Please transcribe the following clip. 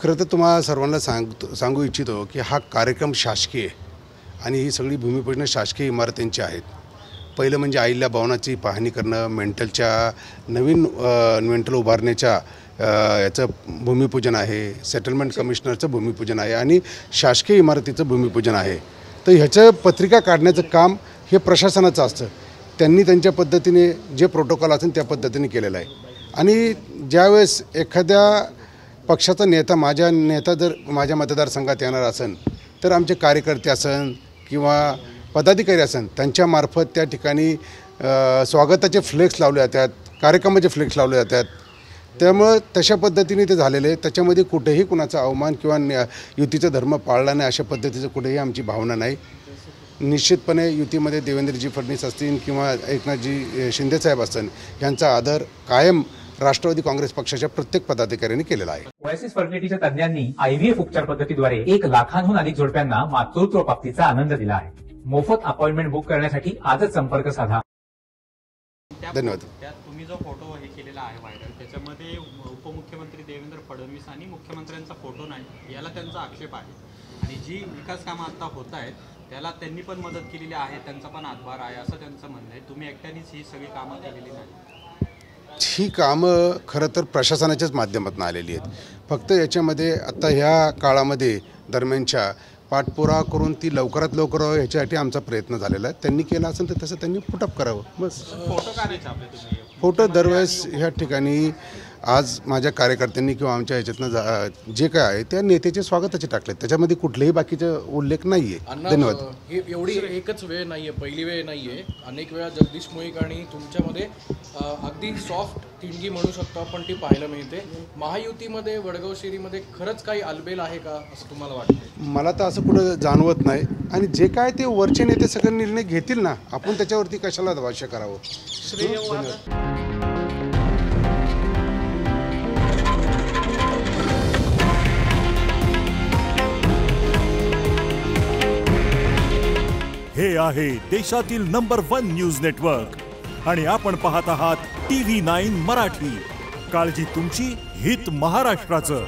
खरं तर तुम्हाला सर्वांना सांगू इच्छितो की हा कार्यक्रम शासकीय आणि ही सगळी भूमिपूजन शासकीय इमारतींची आहेत. पहिलं म्हणजे अहिल्या भवनाची पाहणी करणं, नवीन मेंटल उभारण्याच्या याचं भूमिपूजन आहे, सेटलमेंट कमिशनरचं भूमिपूजन आहे आणि शासकीय इमारतीचं भूमिपूजन आहे. तर ह्याचं पत्रिका काढण्याचं काम हे प्रशासनाचं असतं. त्यांनी त्यांच्या पद्धतीने जे प्रोटोकॉल असेल त्या पद्धतीने केलेलं आहे. आणि ज्यावेळेस एखाद्या पक्षाचा नेता जर माझ्या मतदारसंघात येणार असेल तर आमचे कार्यकर्ते असेल किंवा पदाधिकारी असेल त्यांच्यामार्फत त्या ठिकाणी स्वागताचे फ्लेक्स लावले जातात, कार्यक्रमाचे फ्लेक्स लावले जातात. त्यामुळं तशा पद्धतीने ते झालेले आहे. त्याच्यामध्ये कुठेही कुणाचा अवमान किंवा युतीचा धर्म पाळला नाही अशा पद्धतीचं कुठेही आमची भावना नाही. निश्चितपणे युतीमध्ये देवेंद्रजी फडणवीस असतील किंवा एकनाथजी शिंदेसाहेब असतील यांचा आदर कायम राष्ट्रवादी काँग्रेस पक्षाच्या प्रत्येक पदाधिकाऱ्यांनी केलेला आहे. ओएसिस फर्टिलिटीच्या तज्ञांनी IVF उपचार पद्धतीद्वारे 1 लाखांहून अधिक जोडप्यांना मातृत्व प्राप्तीचा आनंद दिला आहे. मोफत अपॉइंटमेंट बुक करण्यासाठी आजच संपर्क साधा. धन्यवाद. त्यात तुम्ही जो फोटो हे केलेला आहे व्हायरल, त्याच्यामध्ये उपमुख्यमंत्री देवेंद्र फडणवीस आणि मुख्यमंत्र्यांचा फोटो नाही, याला त्यांचा आक्षेप आहे. आणि जी विकास कामं आता होत आहेत त्याला त्यांनी पण मदत केलेली आहे, त्यांचा पण हातभार आहे असं त्यांचं म्हणणं आहे. तुम्ही एकट्यानेच ही सगळी कामं केलेली नाही. ही कामं खरं तर प्रशासनाच्याच माध्यमातून आलेली आहेत. फक्त याच्यामध्ये आता ह्या काळामध्ये दरम्यानच्या पाठपुरावा करून ती लवकरात लवकर ह्याच्यासाठी आमचा प्रयत्न झालेला आहे. त्यांनी केला असेल तर तसं त्यांनी पुटअप करावं बस. फोटो काढायचे आपले तुम्ही फोटो दरवेळेस ह्या ठिकाणी आज माझ्या कार्यकर्त्यांनी किंवा आमच्या ह्याच्यातनं जे काय आहे त्या नेत्याचे स्वागताचे टाकले, त्याच्यामध्ये कुठलेही बाकीचे उल्लेख नाही आहे. धन्यवाद. ही एवढी एकच वेळ नाही आहे, पहिली वेळ नाही आहे. अनेक वेळा जगदीश मुळीक आणि तुमच्यामध्ये अगदी सॉफ्ट तिणगी म्हणू शकतो आपण ती पाहायला मिळते. महायुतीमध्ये वडगाव शेरीमध्ये खरंच काही अलबेल आहे का असं तुम्हाला वाटतं? मला तर असं कुठं जाणवत नाही. आणि जे काय ते वरचे नेते सगळे निर्णय घेतील ना, आपण त्याच्यावरती कशाला भाष्य करावं. हे आहे देशातील नंबर 1 न्यूज नेटवर्क आणि आपण पाहत आहात TV9 मराठी. काळजी तुमची, हित महाराष्ट्राचं.